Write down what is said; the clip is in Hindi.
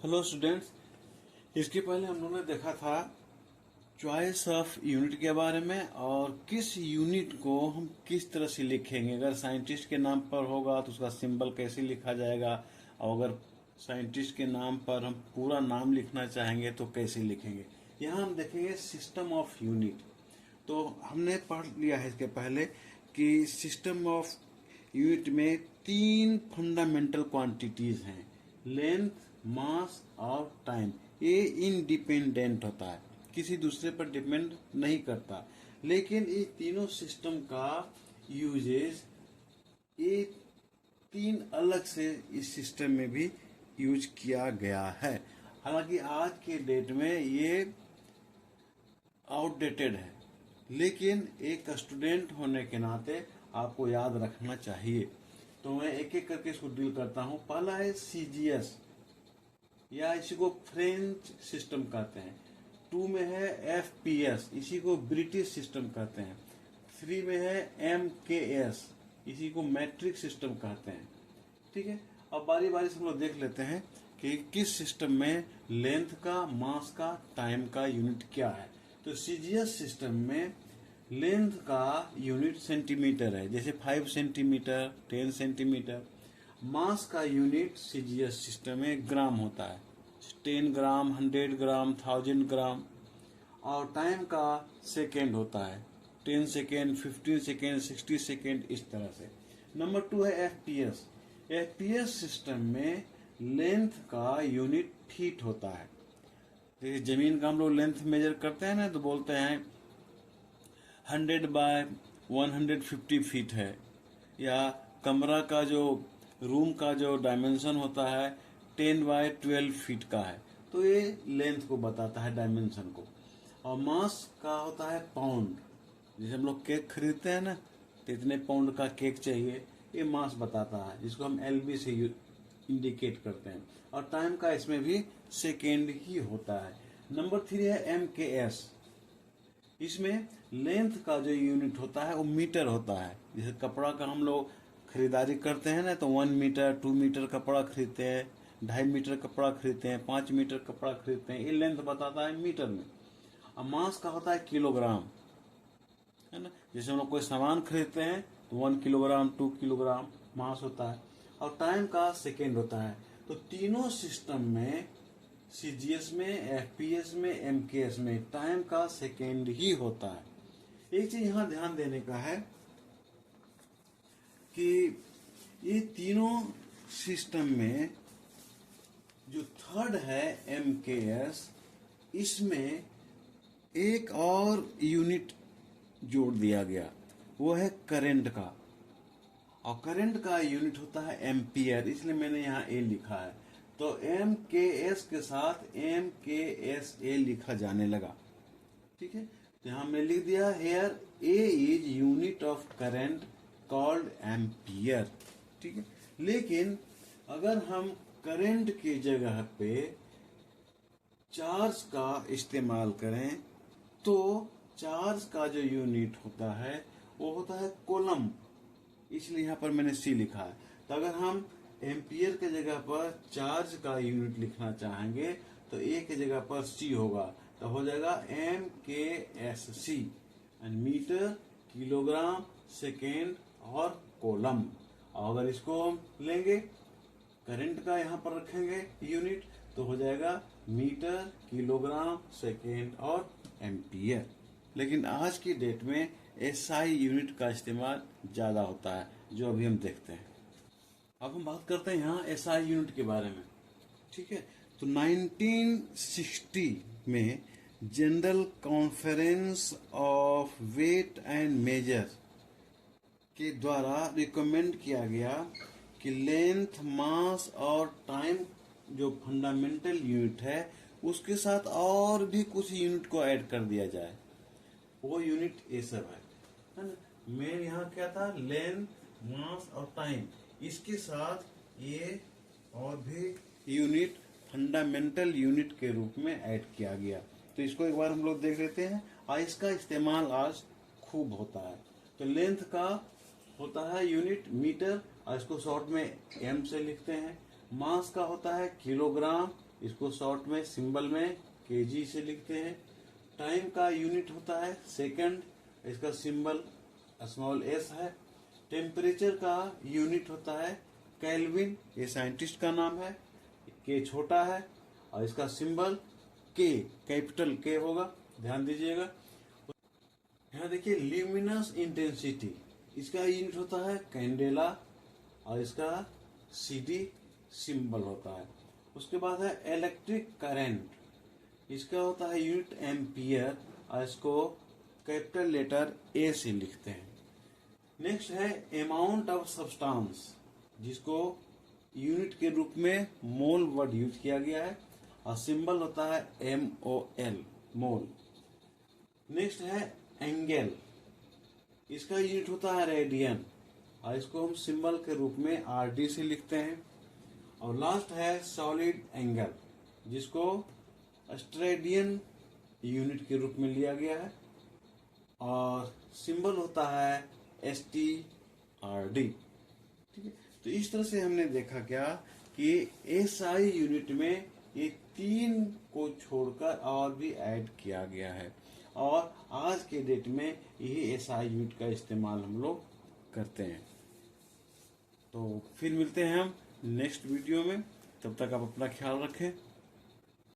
हेलो स्टूडेंट्स, इसके पहले हम लोगों ने देखा था चॉइस ऑफ यूनिट के बारे में और किस यूनिट को हम किस तरह से लिखेंगे। अगर साइंटिस्ट के नाम पर होगा तो उसका सिंबल कैसे लिखा जाएगा, और अगर साइंटिस्ट के नाम पर हम पूरा नाम लिखना चाहेंगे तो कैसे लिखेंगे। यहाँ हम देखेंगे सिस्टम ऑफ यूनिट। तो हमने पढ़ लिया है इसके पहले कि सिस्टम ऑफ यूनिट में तीन फंडामेंटल क्वांटिटीज हैं, लेंथ, मास और टाइम। ये इंडिपेंडेंट होता है, किसी दूसरे पर डिपेंड नहीं करता। लेकिन ये तीनों सिस्टम का यूजेज ये तीन अलग से इस सिस्टम में भी यूज किया गया है। हालांकि आज के डेट में ये आउटडेटेड है, लेकिन एक स्टूडेंट होने के नाते आपको याद रखना चाहिए। तो मैं एक एक करके इसको डील करता हूं। पहला है सीजीएस, या इसी को फ्रेंच सिस्टम कहते हैं। 2 में है एफपीएस, इसी को ब्रिटिश सिस्टम कहते हैं। 3 में है एमकेएस, इसी को मैट्रिक सिस्टम कहते हैं। ठीक है, अब बारी बारी से हम लोग देख लेते हैं कि किस सिस्टम में लेंथ का, मास का, टाइम का यूनिट क्या है। तो सीजीएस सिस्टम में लेंथ का यूनिट सेंटीमीटर है, जैसे 5 सेंटीमीटर, 10 सेंटीमीटर। मास का यूनिट सीजीएस सिस्टम में ग्राम होता है, 10 ग्राम, 100 ग्राम, 1000 ग्राम। और टाइम का सेकेंड होता है, 10 सेकेंड, 15 सेकेंड, 60 सेकेंड, इस तरह से। नंबर 2 है एफपीएस। एफपीएस सिस्टम में लेंथ का यूनिट फीट होता है। जैसे जमीन का हम लोग लेंथ मेजर करते हैं ना, तो बोलते हैं 100 बाय 150 फीट है। या कमरा का जो, रूम का जो डायमेंशन होता है 10 बाय 12 फीट का है। तो ये लेंथ को बताता है, डायमेंशन को। और मास का होता है पाउंड। जैसे हम लोग केक खरीदते हैं ना, तो इतने पाउंड का केक चाहिए, ये मास बताता है, जिसको हम एलबी से इंडिकेट करते हैं। और टाइम का इसमें भी सेकेंड ही होता है। नंबर 3 है एमकेएस। इसमें लेंथ का जो यूनिट होता है वो मीटर होता है। जैसे कपड़ा का हम लोग खरीदारी करते हैं ना, तो 1 मीटर, 2 मीटर कपड़ा खरीदते हैं, 2.5 मीटर कपड़ा खरीदते हैं, 5 मीटर कपड़ा खरीदते हैं। ये लेंथ बताता है मीटर में। और मास का होता है किलोग्राम, है ना। जैसे हम लोग कोई सामान खरीदते हैं तो 1 किलोग्राम, 2 किलोग्राम मास होता है। और टाइम का सेकेंड होता है। तो तीनों सिस्टम में, सीजीएस में, एफपीएस में, एमकेएस में, टाइम का सेकेंड ही होता है। एक चीज यहां ध्यान देने का है कि ये तीनों सिस्टम में जो थर्ड है एमकेएस, इसमें एक और यूनिट जोड़ दिया गया, वो है करंट का। और करंट का यूनिट होता है एम्पियर, इसलिए मैंने यहाँ ए लिखा है। तो एम के एस के साथ एम के एस ए लिखा जाने लगा। ठीक है, तो यहाँ मैंने लिख दिया here A is unit of current called ampere. ठीक है, लेकिन अगर हम करंट की जगह पे चार्ज का इस्तेमाल करें तो चार्ज का जो यूनिट होता है वो होता है कोलम, इसलिए यहाँ पर मैंने सी लिखा है। तो अगर हम एम्पियर के जगह पर चार्ज का यूनिट लिखना चाहेंगे तो ए के जगह पर सी होगा, तो हो जाएगा M K S C. And metre, kilogram, second और कोलम। और अगर इसको हम लेंगे, करंट का यहाँ पर रखेंगे यूनिट, तो हो जाएगा मीटर, किलोग्राम, सेकेंड और एम्पियर। लेकिन आज की डेट में एसआई यूनिट का इस्तेमाल ज्यादा होता है, जो अभी हम देखते हैं। अब हम बात करते हैं यहाँ एसआई यूनिट के बारे में। ठीक है, तो 1960 में general conference of weight and measure के द्वारा रिकमेंड किया गया कि लेंथ, मास और टाइम जो फंडामेंटल यूनिट है उसके साथ और भी कुछ यूनिट को ऐड कर दिया जाए। वो यूनिट ये सब है ना। मेन यहाँ क्या था, लेंथ, मास और टाइम। इसके साथ ये और भी यूनिट फंडामेंटल यूनिट के रूप में ऐड किया गया। तो इसको एक बार हम लोग देख लेते हैं। और इसका इस्तेमाल आज खूब होता है। तो लेंथ का होता है यूनिट मीटर, और इसको शॉर्ट में एम से लिखते हैं। मास का होता है किलोग्राम, इसको शॉर्ट में सिंबल में केजी से लिखते हैं। टाइम का यूनिट होता है सेकंड, इसका सिंबल स्मॉल एस है। टेम्परेचर का यूनिट होता है केल्विन, ये साइंटिस्ट का नाम है, के छोटा है और इसका सिंबल के, कैपिटल के होगा, ध्यान दीजिएगा। यहाँ देखिए ल्यूमिनस इंटेंसिटी, इसका यूनिट होता है कैंडेला और इसका सीडी सिंबल होता है। उसके बाद है इलेक्ट्रिक करंट, इसका होता है यूनिट एम्पियर और इसको कैपिटल लेटर ए से लिखते हैं। नेक्स्ट है अमाउंट ऑफ सब्सटेंस, जिसको यूनिट के रूप में मोल वर्ड यूज किया गया है और सिंबल होता है MOL, मोल। नेक्स्ट है एंगल, इसका यूनिट होता है रेडियन और इसको हम सिंबल के रूप में RD से लिखते हैं। और लास्ट है सॉलिड एंगल, जिसको स्ट्रेडियन यूनिट के रूप में लिया गया है और सिंबल होता है STRD। ठीक है, तो इस तरह से हमने देखा क्या कि SI यूनिट में ये 3 को छोड़कर और भी ऐड किया गया है और आज के डेट में यही SI यूनिट का इस्तेमाल हम लोग करते हैं। तो फिर मिलते हैं हम नेक्स्ट वीडियो में, तब तक आप अपना ख्याल रखें।